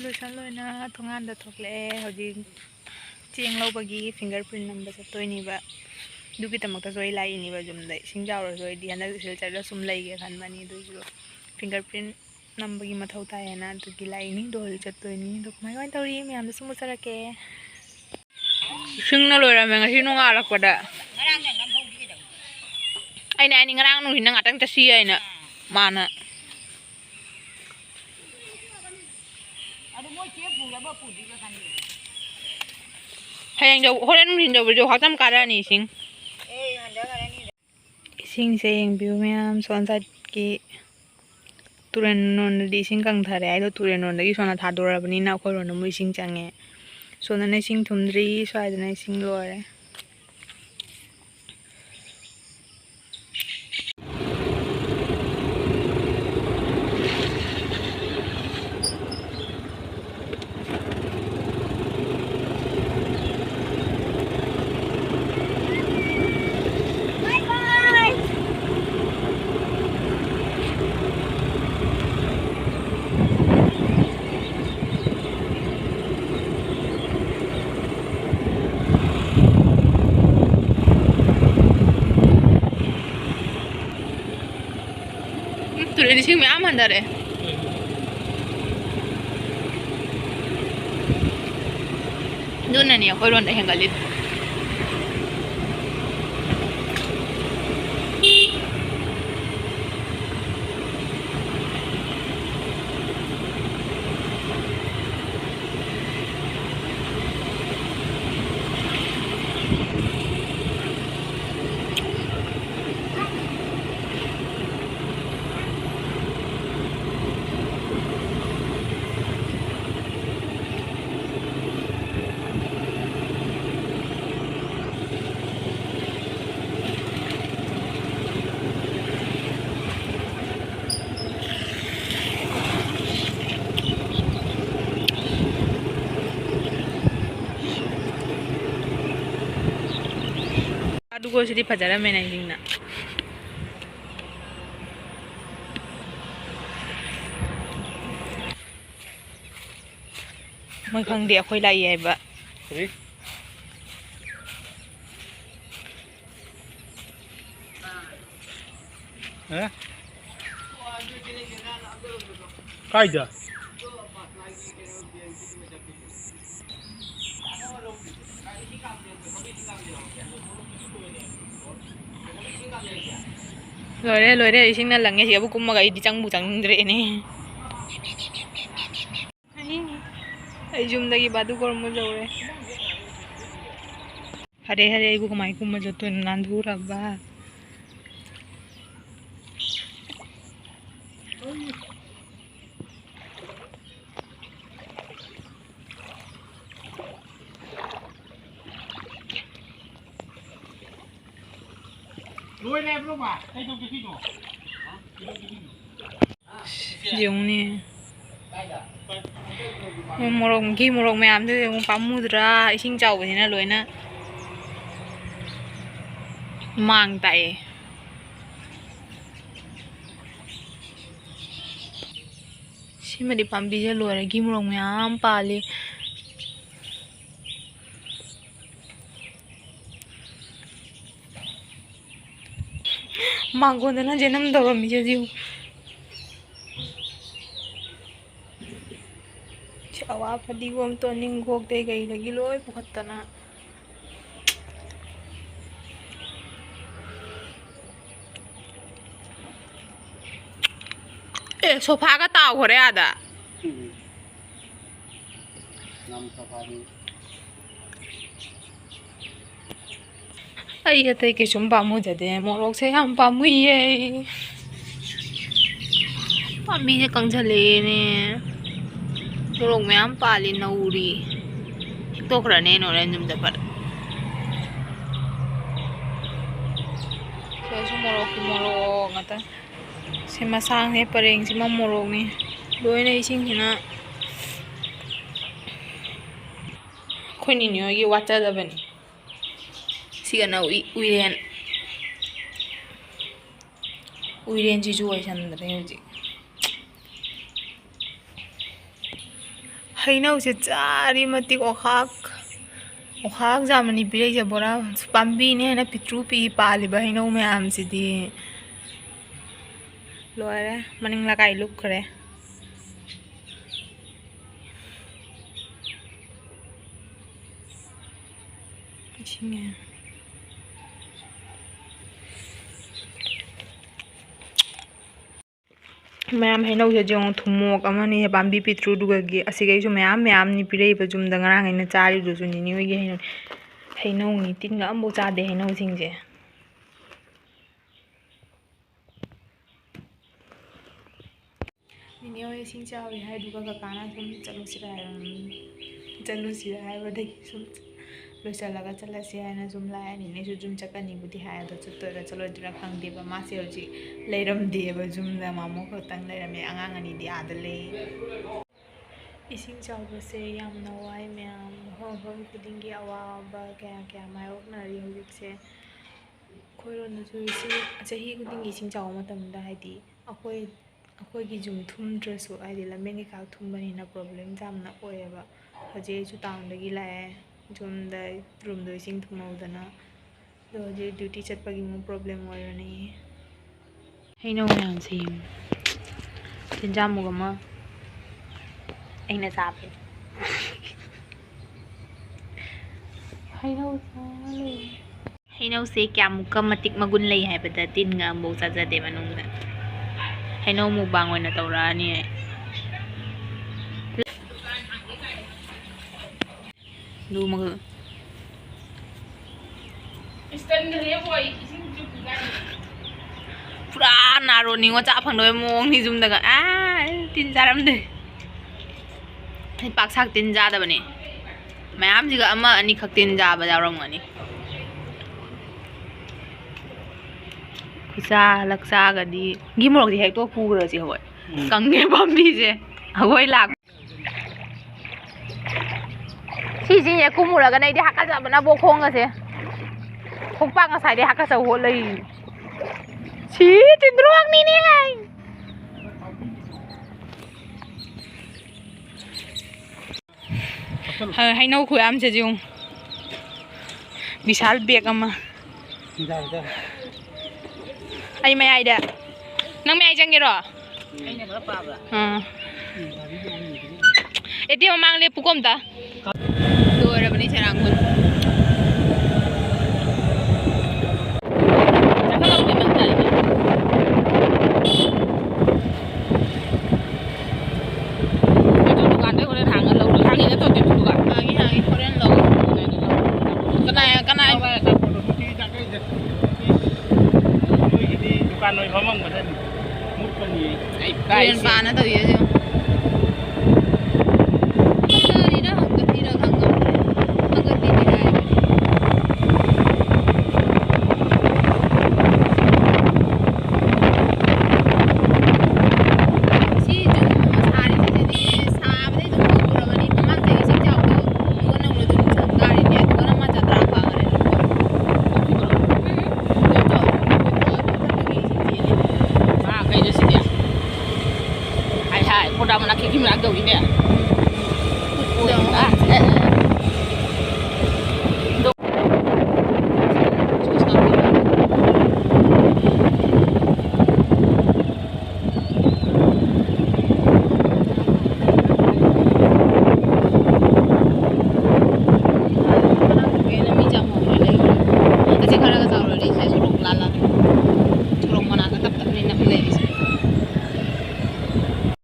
ꯂꯣꯏꯁꯟ ꯂꯣꯏꯅ ꯊꯣꯡꯒꯥꯟꯗ ꯊꯣꯛꯂꯛꯑꯦ ꯍꯧꯖꯤꯛ ꯆꯦꯡ ꯂꯧꯕꯒꯤ ꯐꯤꯡꯒꯔ ꯄ꯭ꯔꯤꯟ ꯅꯝꯕ ꯆꯠꯇꯣꯏꯅꯦꯕ ꯑꯗꯨꯒꯤꯗꯃꯛꯇꯁꯨ ꯑꯩ ꯂꯥꯛꯏꯅꯦꯕ ꯌꯨꯝꯗ ꯏꯁꯤꯡ ꯆꯥꯎꯔꯁꯨ ꯑꯩꯗꯤ ꯍꯟꯗꯛ ꯁꯤꯗ ꯆꯠꯂ ꯁꯨꯝ ꯂꯩꯒꯦ ꯈꯟꯕꯅꯤ ꯑꯗꯨꯏꯁꯨ ꯐꯤꯡꯒꯔ ꯄ꯭ꯔꯤꯟ ꯅꯝꯕꯒꯤ ꯃꯊꯧ ꯇꯥꯏꯌꯦꯅ ꯑꯗꯨꯒꯤ ꯂꯥꯛꯏꯅꯤ ꯑꯗꯣ ꯍꯧꯖꯤꯛ ꯆꯠꯇꯣꯏꯅꯤ ꯑꯗꯣ ꯀꯃꯥꯏ ꯀꯃꯥꯏꯅ ꯇꯧꯔꯤ ꯃꯌꯥꯝꯗꯁꯨ ꯎꯠꯆꯔꯛꯀꯦ ꯏꯁꯤꯡꯅ ꯂꯣꯏꯔꯝꯃꯦ ꯉꯁꯤ ꯅꯣꯡꯉꯥꯜꯂꯛꯄꯗ ꯑꯩꯅ ꯉꯔꯥꯡ ꯅꯨꯡꯊꯤꯜ ꯉꯥꯛꯇꯪ ꯆꯠꯁꯤ ꯑꯩꯅ ꯃꯥꯅ hanya jauh horen mungkin jauh hatam karena nih sing isingse yang biu meam sonsa ki turen non di sing kang thare ai do turen non lagi sona thadora bani na khoi ron mu sing change sona ne sing thumdri swai na sing lore tulen sing me aman dare dona ni khoi ron da hengalit badurgor sidi pajara mena jingna moi khang de khoi lai ai ba kaida loire isingna lange si abu kumma gai di changbu changdre ne ai jumdagi badurgor mu jawre hare ai bu kamai kumma jotto nandura ba yung ni morok mayam de yung pamudra ising chau bani na loina mang tai simadi pambi je lore gi morok mayam pali mangona na jenam doro mi je jiu awaba fhibam to ning gok de gai lagi loi pukhattana sofa ga taw hore ada nam sofa ni ai atai ke sum pamu jade morok se ham pamu ye pambi je kangchale ne morok mayam pali nauri tokra ne no ren jum da par so morok ngata sema sang he pareng sema morok ni loina ising hina khoni ni yogi wacha da bani sigana uiren ji ju ai chandre hoji heinause chari matik okhak jamani pirei je bora pambi ne na pitru pi pali ba heinau me am sidi loire maning la kai luk khare chinge ma'am हेनौ से जो थुमोक अमनी बांबी पित्रु दुगगी असिगैसु ma'am नि पिरेब जुमदा ngarang ina chari du su ni होई गे हेनौ नि तिनगा अम्बो चादे हेनौ सिंगजे निने होई सिंग चावे हाय दुगा का काना सुम चलुसिरा हाय बदे सुम लोसलागा चलसे हायना जुम लाय निने सु जुम चकनी बुदी हाय द चतोरा चलो दिरा खंगदेबा मासे होजी लेरम देबा जुमदा मामो खतंग लेरमे आंगांग अनि दि आदले इसिंग चावबसे यामना वाय मैम होम खुदिंगी अवाबा क्या क्या मायोकनारी होजिकसे खोइरोनसु चही खुदिंगी इसिंग चाव मतमदा हायदि अखोइगी जुम थुमद्रसु हायदि लमेनि का थुमबनिना प्रॉब्लम जामना ओयबा हजेसु टाउनदगी लाए जुमदा रूमदो इसिंग थुमौदना दो जे ड्यूटी चटपगी मो प्रॉब्लम ओयरनी हेनौ मैम से तिनजामुगमा ऐना सापे हेनौ से क्या मुका मतिक मगुन लई हायबदा तिनगा अम्बो चाजादे मनुंगदा हेनौ मुबांग ओइना तौरानी लूमग पूरा नारो निंगो चा फंगदोय मोंग नि जुमदागा आ तिन जारमदे पाक साक तिन जादबने मैम जिगा अमा अनि खक तिन जाबा यावरमगनी खुसा लक्सा गदी गिमरोक दि हेक्तो पुगरसि होय कंगे बम्बी जे होय लाग सिजी ये कुमुरगा नै दि हाका जाबना बोखोंगसे खोपा ngасai दि हाका सा हो लई छि तिन्द्रोक नि ने हाइनौ खुयाम से जिउ विशाल बेग अमा ai mai ai da nang mai jangiro ai ne ba pa ba eti mamang le pukom ta do ra bani sarang kun chakalo ke mang ta dukan de kore thang lo thang ni to te dukanagi kore lo kana Noi phomong mà thân mút con gì cái ba nó từ vậy chứ chơi đi đó không cần đi đâu không cần đi đây chỉ chúng xa đi thì xa với chúng tôi rồi mà đi mang thấy xin chào tôi có nông là chúng tôi cả đi nhé có nông mà chặt ra vào rồi Kodam nak kiki nak gawin dia.